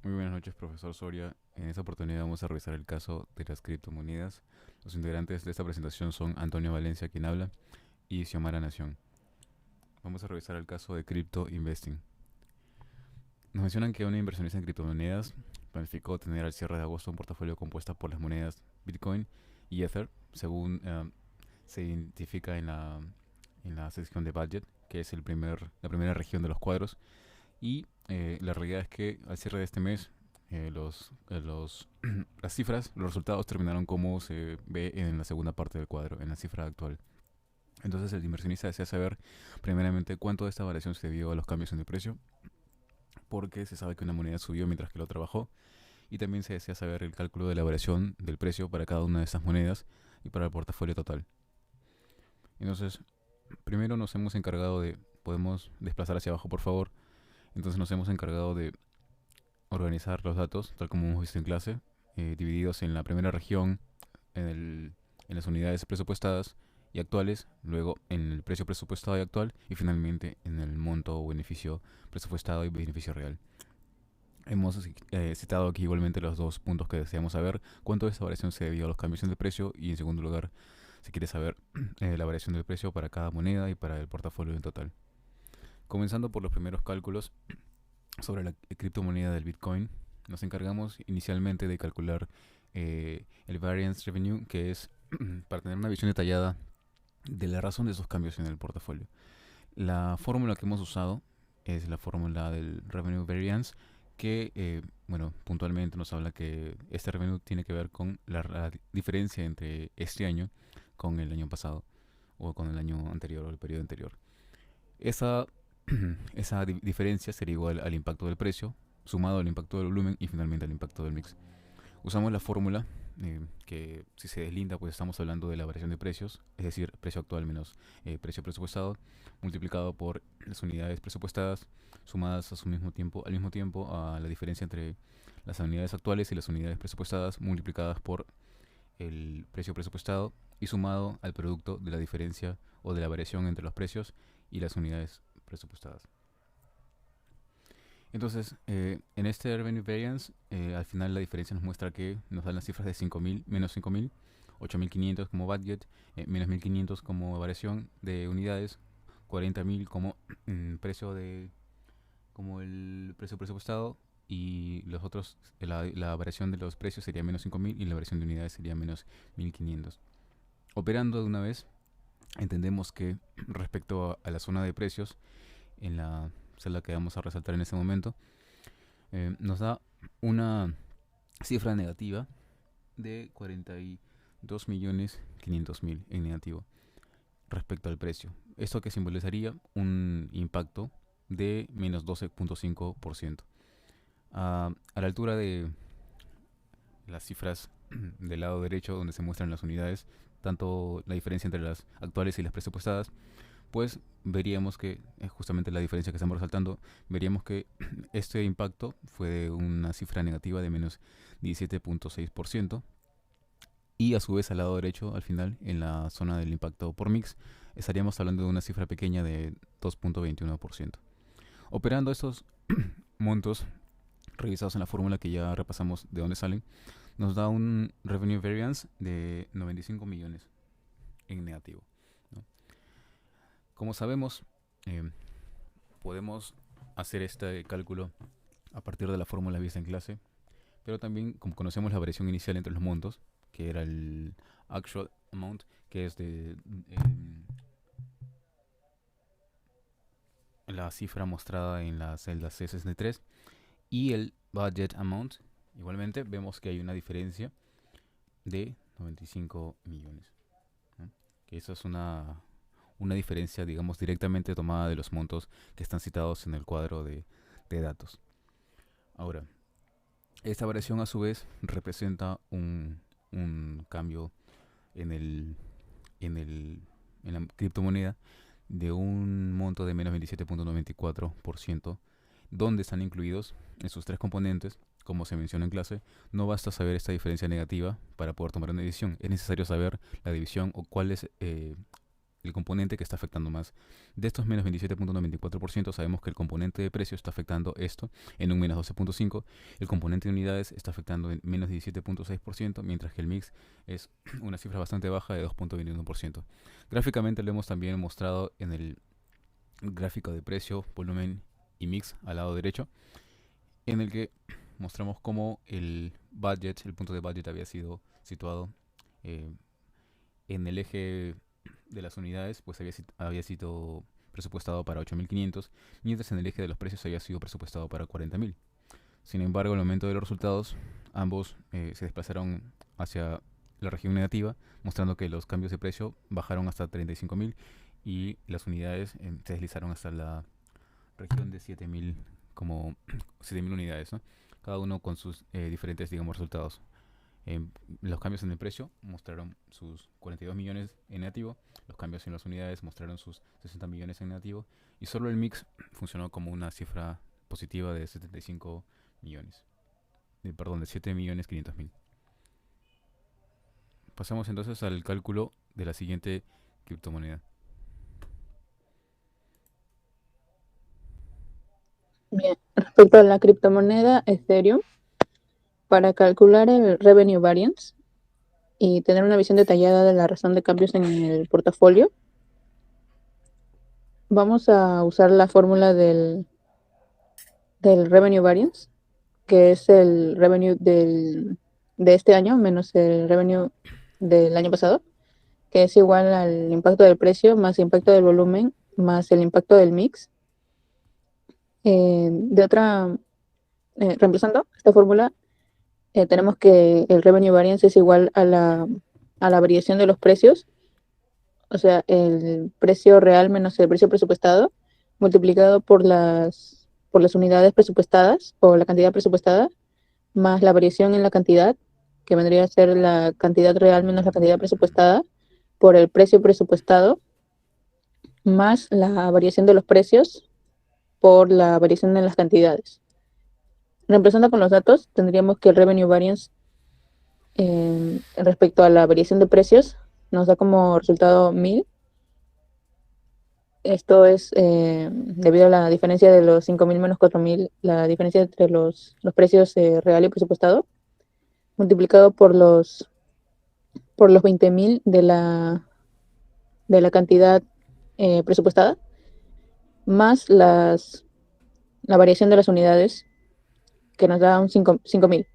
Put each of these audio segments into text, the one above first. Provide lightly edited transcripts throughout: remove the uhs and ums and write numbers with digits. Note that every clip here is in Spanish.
Muy buenas noches, profesor Soria. En esta oportunidad vamos a revisar el caso de las criptomonedas. Los integrantes de esta presentación son Antonio Valencia, quien habla, y Xiomara Nación. Vamos a revisar el caso de Crypto Investing. Nos mencionan que una inversionista en criptomonedas planificó tener al cierre de agosto un portafolio compuesto por las monedas Bitcoin y Ether, según se identifica en la sección de budget, que es la primera región de los cuadros. Y la realidad es que al cierre de este mes, las cifras, los resultados terminaron como se ve en la segunda parte del cuadro, en la cifra actual. Entonces el inversionista desea saber primeramente cuánto de esta variación se debió a los cambios en el precio, porque se sabe que una moneda subió mientras que la otra bajó, y también se desea saber el cálculo de la variación del precio para cada una de estas monedas y para el portafolio total. Entonces, primero nos hemos encargado de, podemos desplazar hacia abajo por favor, entonces nos hemos encargado de organizar los datos, tal como hemos visto en clase, divididos en la primera región, en las unidades presupuestadas y actuales, luego en el precio presupuestado y actual, y finalmente en el monto o beneficio presupuestado y beneficio real. Hemos citado aquí igualmente los dos puntos que deseamos saber: cuánto de esta variación se debió a los cambios en el precio, y en segundo lugar, se quiere saber la variación del precio para cada moneda y para el portafolio en total. Comenzando por los primeros cálculos sobre la criptomoneda del Bitcoin, nos encargamos inicialmente de calcular el variance revenue, que es para tener una visión detallada de la razón de esos cambios en el portafolio. La fórmula que hemos usado es la fórmula del revenue variance, que, bueno, puntualmente nos habla que este revenue tiene que ver con la diferencia entre este año con el año pasado, o con el año anterior, o el periodo anterior. Esa, esa diferencia sería igual al impacto del precio, sumado al impacto del volumen y finalmente al impacto del mix. Usamos la fórmula que, si se deslinda, pues estamos hablando de la variación de precios, es decir, precio actual menos precio presupuestado, multiplicado por las unidades presupuestadas, sumadas a al mismo tiempo a la diferencia entre las unidades actuales y las unidades presupuestadas, multiplicadas por el precio presupuestado y sumado al producto de la diferencia o de la variación entre los precios y las unidades presupuestadas. Entonces, en este revenue variance, al final la diferencia nos muestra que nos dan las cifras de 5.000, menos 5.000, 8.500 como budget, menos 1.500 como variación de unidades, 40.000 como precio como el precio presupuestado, y los otros, la variación de los precios sería menos 5.000 y la variación de unidades sería menos 1.500. Operando de una vez, entendemos que respecto a la zona de precios, en la celda que vamos a resaltar en este momento, nos da una cifra negativa de 42.500.000 en negativo respecto al precio. Esto que simbolizaría un impacto de menos 12.5%. A la altura de las cifras del lado derecho, donde se muestran las unidades, tanto la diferencia entre las actuales y las presupuestadas, pues veríamos que es justamente la diferencia que estamos resaltando. Veríamos que este impacto fue de una cifra negativa de menos 17.6%, y a su vez al lado derecho, al final, en la zona del impacto por mix, estaríamos hablando de una cifra pequeña de 2.21%. Operando estos montos revisados en la fórmula que ya repasamos de dónde salen, nos da un revenue variance de 95 millones en negativo, ¿no? Como sabemos, eh, podemos hacer este cálculo a partir de la fórmula vista en clase, pero también, como conocemos la variación inicial entre los montos, que era el actual amount, que es de la cifra mostrada en la celda C63, y el budget amount, igualmente vemos que hay una diferencia de 95 millones, ¿no? Que eso es una diferencia, digamos, directamente tomada de los montos que están citados en el cuadro de datos. Ahora, esta variación a su vez representa un cambio en, el, en la criptomoneda de un monto de menos 27.94%, donde están incluidos en sus tres componentes. Como se menciona en clase, no basta saber esta diferencia negativa para poder tomar una decisión. Es necesario saber la división o cuál es el componente que está afectando más. De estos menos 27.94%, sabemos que el componente de precio está afectando esto en un menos 12.5%, el componente de unidades está afectando en menos 17.6%, mientras que el mix es una cifra bastante baja de 2.21%. Gráficamente lo hemos también mostrado en el gráfico de precio, volumen y mix al lado derecho, en el que mostramos cómo el budget, el punto de budget había sido situado eh, en el eje de las unidades, pues había sido presupuestado para 8.500, mientras en el eje de los precios había sido presupuestado para 40.000. Sin embargo, al momento de los resultados, ambos se desplazaron hacia la región negativa, mostrando que los cambios de precio bajaron hasta 35.000 y las unidades se deslizaron hasta la región de 7.000, como 7.000 unidades, ¿no? Cada uno con sus diferentes, digamos, resultados. Los cambios en el precio mostraron sus 42 millones en negativo, los cambios en las unidades mostraron sus 60 millones en negativo y solo el mix funcionó como una cifra positiva de 75 millones, perdón, de 7.500.000. Pasamos entonces al cálculo de la siguiente criptomoneda. Bien, respecto a la criptomoneda Ethereum, para calcular el revenue variance y tener una visión detallada de la razón de cambios en el portafolio, vamos a usar la fórmula del revenue variance, que es el revenue de este año menos el revenue del año pasado, que es igual al impacto del precio más el impacto del volumen más el impacto del mix. Reemplazando esta fórmula, tenemos que el revenue variance es igual a la variación de los precios, o sea, el precio real menos el precio presupuestado, multiplicado por las unidades presupuestadas o la cantidad presupuestada, más la variación en la cantidad, que vendría a ser la cantidad real menos la cantidad presupuestada, por el precio presupuestado, más la variación de los precios por la variación en las cantidades. Reemplazando con los datos, tendríamos que el revenue variance respecto a la variación de precios nos da como resultado 1000. Esto es debido a la diferencia de los 5.000 menos 4.000, la diferencia entre los precios real y presupuestado, multiplicado por los 20.000 de la cantidad presupuestada, más la variación de las unidades, que nos da un 5.000,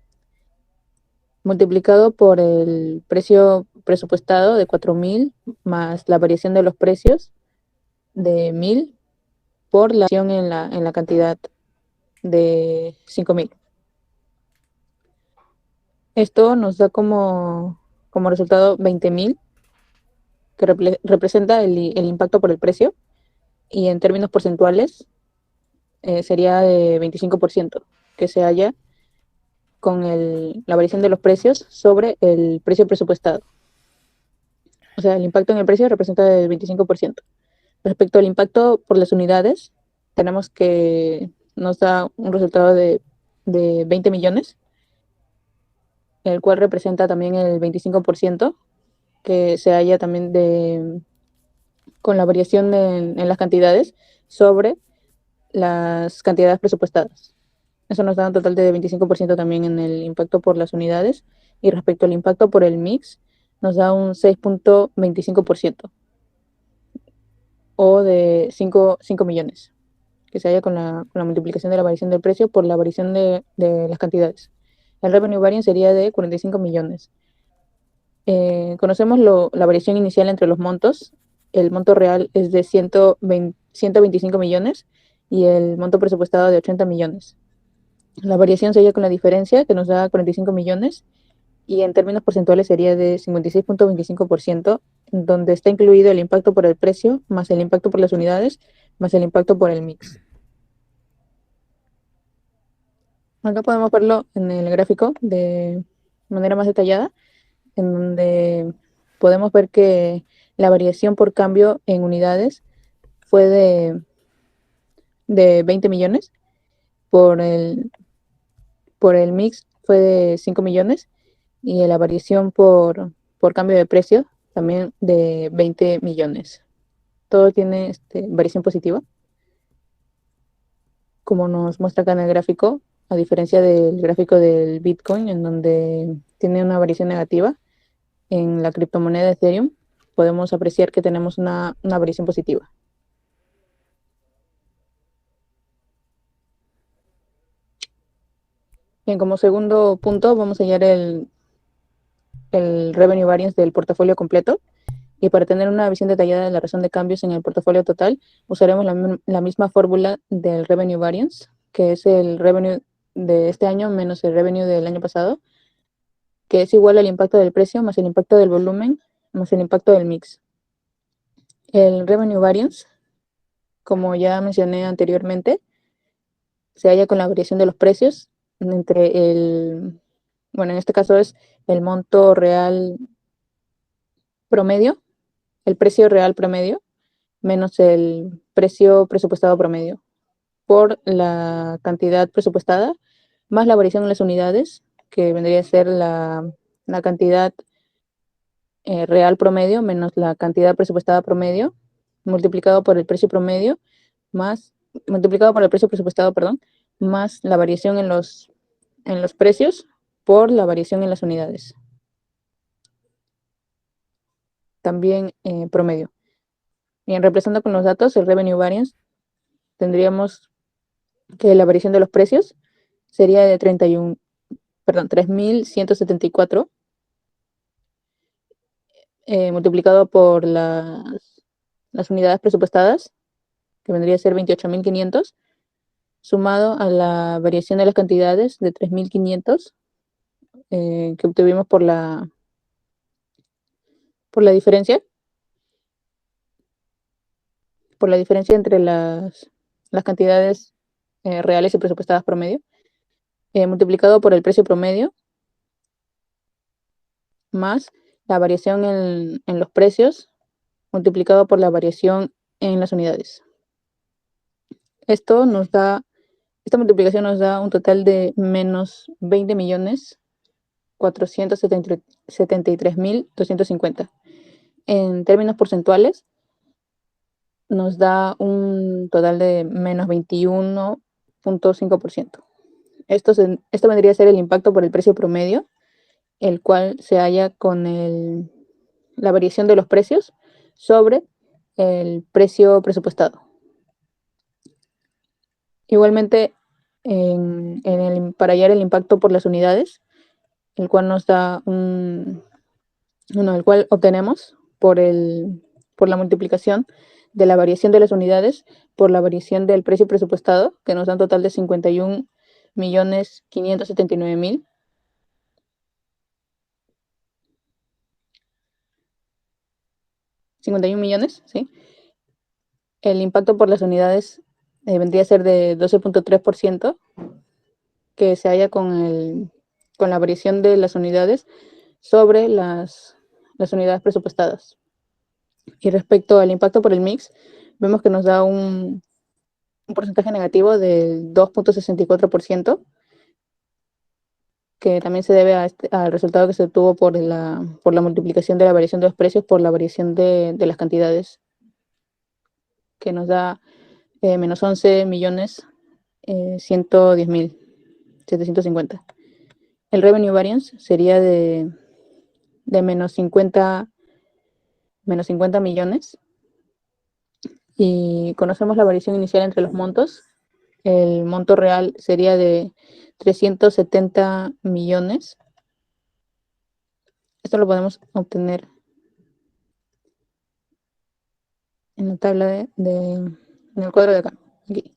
multiplicado por el precio presupuestado de 4.000, más la variación de los precios de 1.000 por la variación en la cantidad de 5.000. Esto nos da como resultado 20.000, que representa el impacto por el precio, y en términos porcentuales sería de 25%, que se halla con la variación de los precios sobre el precio presupuestado. O sea, el impacto en el precio representa el 25%. Respecto al impacto por las unidades, tenemos que nos da un resultado de 20 millones, el cual representa también el 25%, que se halla también con la variación en las cantidades sobre las cantidades presupuestadas. Eso nos da un total de 25% también en el impacto por las unidades. Y respecto al impacto por el mix, nos da un 6.25%, o de 5 millones, que se halla con la multiplicación de la variación del precio por la variación de las cantidades. El revenue variance sería de 45 millones. Conocemos la variación inicial entre los montos. El monto real es de 125 millones y el monto presupuestado de 80 millones. La variación se halla con la diferencia, que nos da 45 millones, y en términos porcentuales sería de 56.25%, donde está incluido el impacto por el precio, más el impacto por las unidades, más el impacto por el mix. Acá podemos verlo en el gráfico de manera más detallada, en donde podemos ver que la variación por cambio en unidades fue de 20 millones, por por el mix fue de 5 millones, y la variación por cambio de precio también de 20 millones. todo tiene variación positiva, como nos muestra acá en el gráfico, a diferencia del gráfico del Bitcoin, en donde tiene una variación negativa. En la criptomoneda Ethereum podemos apreciar que tenemos una variación positiva. Bien, como segundo punto vamos a hallar el revenue variance del portafolio completo. Y para tener una visión detallada de la razón de cambios en el portafolio total, usaremos la misma fórmula del revenue variance, que es el revenue de este año menos el revenue del año pasado, que es igual al impacto del precio más el impacto del volumen más el impacto del mix. El revenue variance, como ya mencioné anteriormente, se halla con la variación de los precios entre bueno, en este caso es el monto real promedio, el precio real promedio, menos el precio presupuestado promedio, por la cantidad presupuestada, más la variación en las unidades, que vendría a ser la cantidad real promedio menos la cantidad presupuestada promedio, multiplicado por el precio promedio, más, multiplicado por el precio presupuestado, perdón, más la variación en los precios por la variación en las unidades. También promedio. Bien, reemplazando con los datos, el revenue variance, tendríamos que la variación de los precios sería de 3.174 multiplicado por las unidades presupuestadas, que vendría a ser 28.500, sumado a la variación de las cantidades de 3.500 que obtuvimos por la diferencia, entre las cantidades reales y presupuestadas promedio, multiplicado por el precio promedio, más la variación en los precios, multiplicado por la variación en las unidades. Esta multiplicación nos da un total de menos 20.473.250. En términos porcentuales, nos da un total de menos 21.5%. Esto vendría a ser el impacto por el precio promedio, el cual se halla con la variación de los precios sobre el precio presupuestado. Igualmente, para hallar el impacto por las unidades, el cual nos da el cual obtenemos por la multiplicación de la variación de las unidades por la variación del precio presupuestado, que nos da un total de 51.579.000. 51 millones, ¿sí? El impacto por las unidades vendría a ser de 12.3%, que se halla con la variación de las unidades sobre las unidades presupuestadas. Y respecto al impacto por el mix, vemos que nos da un porcentaje negativo del 2.64%, que también se debe al resultado que se obtuvo por la multiplicación de la variación de los precios por la variación de las cantidades, que nos da menos 11.110.750. El revenue variance sería de menos 50 millones. Y conocemos la variación inicial entre los montos. El monto real sería de 370 millones. Esto lo podemos obtener en la tabla en el cuadro de acá. Aquí.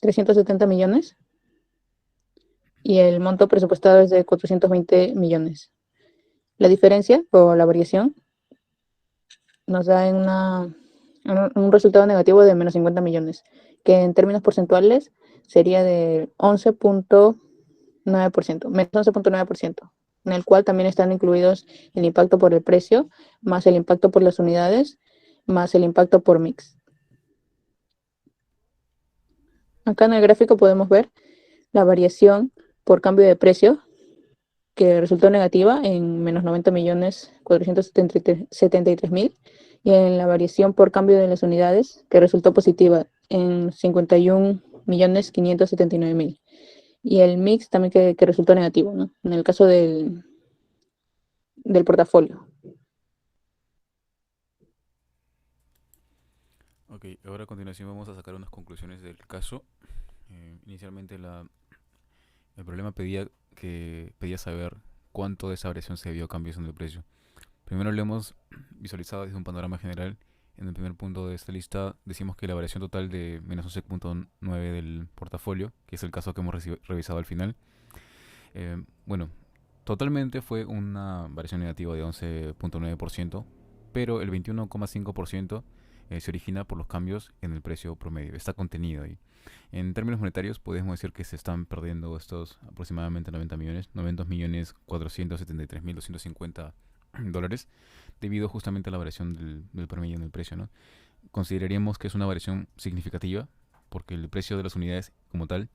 370 millones. Y el monto presupuestado es de 420 millones. La diferencia o la variación nos da un resultado negativo de menos 50 millones, que en términos porcentuales sería de 11.9%, menos 11.9%, en el cual también están incluidos el impacto por el precio, más el impacto por las unidades, más el impacto por mix. Acá en el gráfico podemos ver la variación por cambio de precio que resultó negativa en menos 90.473.000, y en la variación por cambio de las unidades, que resultó positiva en 51.579.000. Y el mix también que resultó negativo, ¿no? En el caso del portafolio. Ok, ahora a continuación vamos a sacar unas conclusiones del caso. Inicialmente el problema pedía saber cuánto de esa variación se debió a cambios en el precio. Primero lo hemos visualizado desde un panorama general. En el primer punto de esta lista decimos que la variación total de menos 11.9 del portafolio, que es el caso que hemos revisado al final, bueno, totalmente fue una variación negativa de 11.9%, pero el 21,5% se origina por los cambios en el precio promedio. Está contenido ahí. En términos monetarios, podemos decir que se están perdiendo estos aproximadamente 90 millones, 90.473.250 dólares, debido justamente a la variación del promedio en el precio, ¿no? Consideraríamos que es una variación significativa, porque el precio de las unidades como tal,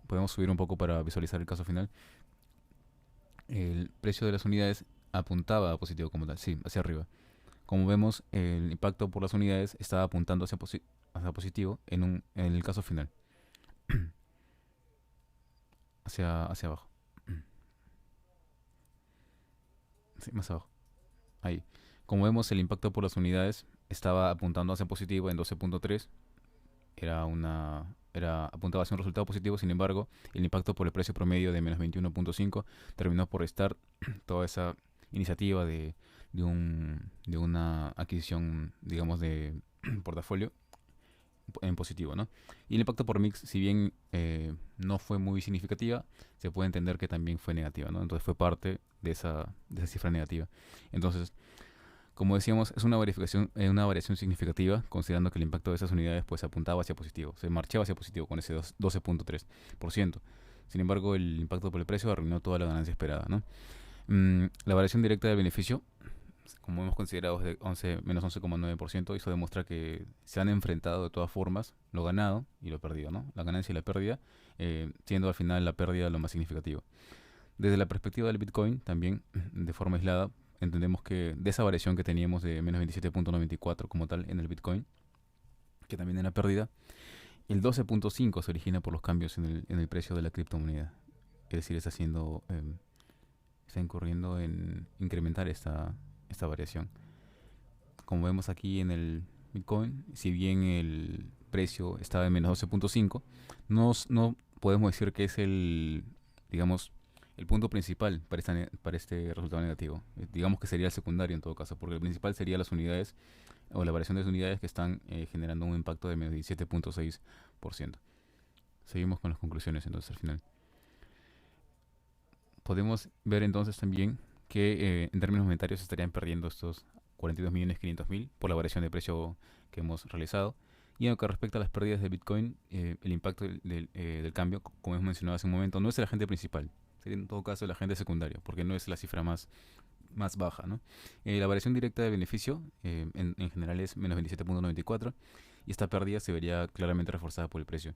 podemos subir un poco para visualizar el caso final, el precio de las unidades apuntaba a positivo como tal, sí, hacia arriba. Como vemos, el impacto por las unidades estaba apuntando hacia positivo en el caso final, hacia abajo. Sí, más abajo. Ahí. Como vemos, el impacto por las unidades estaba apuntando hacia positivo en 12.3. Apuntaba hacia un resultado positivo. Sin embargo, el impacto por el precio promedio de menos 21.5 terminó por estar toda esa iniciativa de una adquisición, digamos, de portafolio en positivo, ¿no? Y el impacto por mix, si bien no fue muy significativa, se puede entender que también fue negativa, ¿no? Entonces fue parte de esa cifra negativa. Entonces, como decíamos, es una variación significativa, considerando que el impacto de esas unidades pues apuntaba hacia positivo, se marchaba hacia positivo con ese 12.3%. Sin embargo, el impacto por el precio arruinó toda la ganancia esperada, ¿no? La variación directa del beneficio, como hemos considerado, es de menos 11,9%. Eso demuestra que se han enfrentado de todas formas lo ganado y lo perdido, ¿no? La ganancia y la pérdida, siendo al final la pérdida lo más significativo. Desde la perspectiva del Bitcoin, también de forma aislada, entendemos que de esa variación que teníamos de menos 27.94 como tal en el Bitcoin, que también era pérdida, el 12.5 se origina por los cambios en el precio de la criptomoneda. Es decir, está incurriendo en incrementar esta variación. Como vemos aquí en el Bitcoin, si bien el precio estaba en menos 12.5, no podemos decir que es digamos, el punto principal para este resultado negativo. Digamos que sería el secundario en todo caso, porque el principal sería las unidades o la variación de las unidades que están generando un impacto de menos 17.6%. Seguimos con las conclusiones entonces al final. Podemos ver entonces también que en términos monetarios se estarían perdiendo estos 42.500.000 por la variación de precio que hemos realizado. Y en lo que respecta a las pérdidas de Bitcoin, el impacto del cambio, como hemos mencionado hace un momento, no es el agente principal, sería en todo caso el agente secundario, porque no es la cifra más baja, ¿no? La variación directa de beneficio en general es menos 27.94, y esta pérdida se vería claramente reforzada por el precio.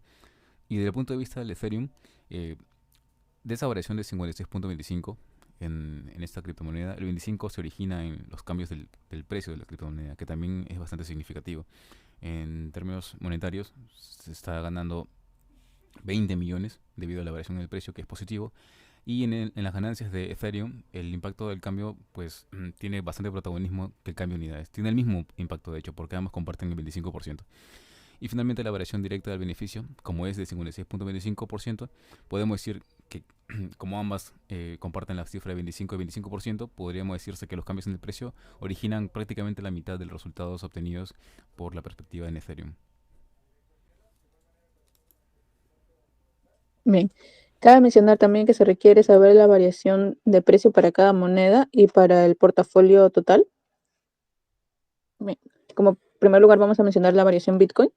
Y desde el punto de vista del Ethereum, de esa variación de 56.25 en esta criptomoneda, el 25 se origina en los cambios del precio de la criptomoneda, que también es bastante significativo. En términos monetarios, se está ganando 20 millones debido a la variación del precio, que es positivo. Y en las ganancias de Ethereum, el impacto del cambio pues tiene bastante protagonismo que el cambio de unidades. Tiene el mismo impacto, de hecho, porque ambos comparten el 25%. Y finalmente la variación directa del beneficio, como es de 56.25%, podemos decir que como ambas comparten la cifra de 25 y 25%, podríamos decirse que los cambios en el precio originan prácticamente la mitad de los resultados obtenidos por la perspectiva en Ethereum. Bien, cabe mencionar también que se requiere saber la variación de precio para cada moneda y para el portafolio total. Bien, como primer lugar vamos a mencionar la variación Bitcoin.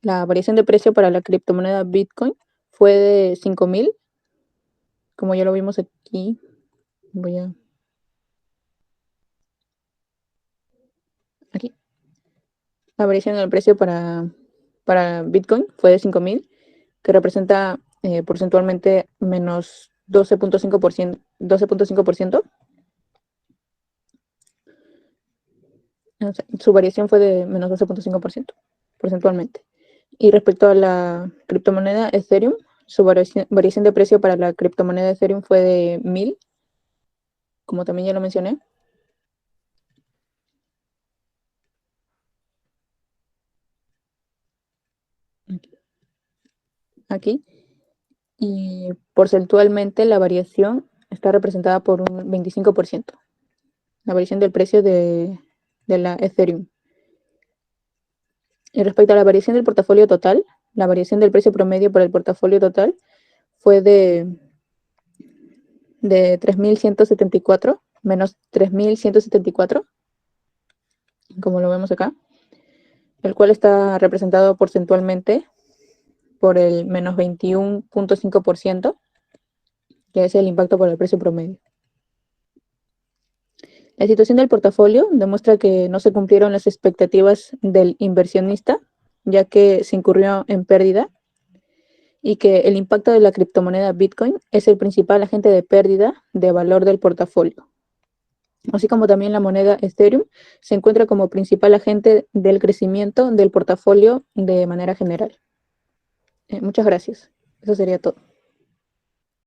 La variación de precio para la criptomoneda Bitcoin fue de 5.000, como ya lo vimos aquí. Aquí. La variación del precio para Bitcoin fue de 5.000, que representa porcentualmente menos 12.5%, 12.5%. Su variación fue de menos 12.5% porcentualmente. Y respecto a la criptomoneda Ethereum, su variación de precio para la criptomoneda Ethereum fue de 1000, como también ya lo mencioné. Aquí. Y porcentualmente la variación está representada por un 25%. La variación del precio de la Ethereum. Y respecto a la variación del portafolio total, la variación del precio promedio por el portafolio total fue de 3.174 menos 3.174, como lo vemos acá, el cual está representado porcentualmente por el menos 21.5%, que es el impacto por el precio promedio. La situación del portafolio demuestra que no se cumplieron las expectativas del inversionista, ya que se incurrió en pérdida, y que el impacto de la criptomoneda Bitcoin es el principal agente de pérdida de valor del portafolio. Así como también la moneda Ethereum se encuentra como principal agente del crecimiento del portafolio de manera general. Muchas gracias. Eso sería todo.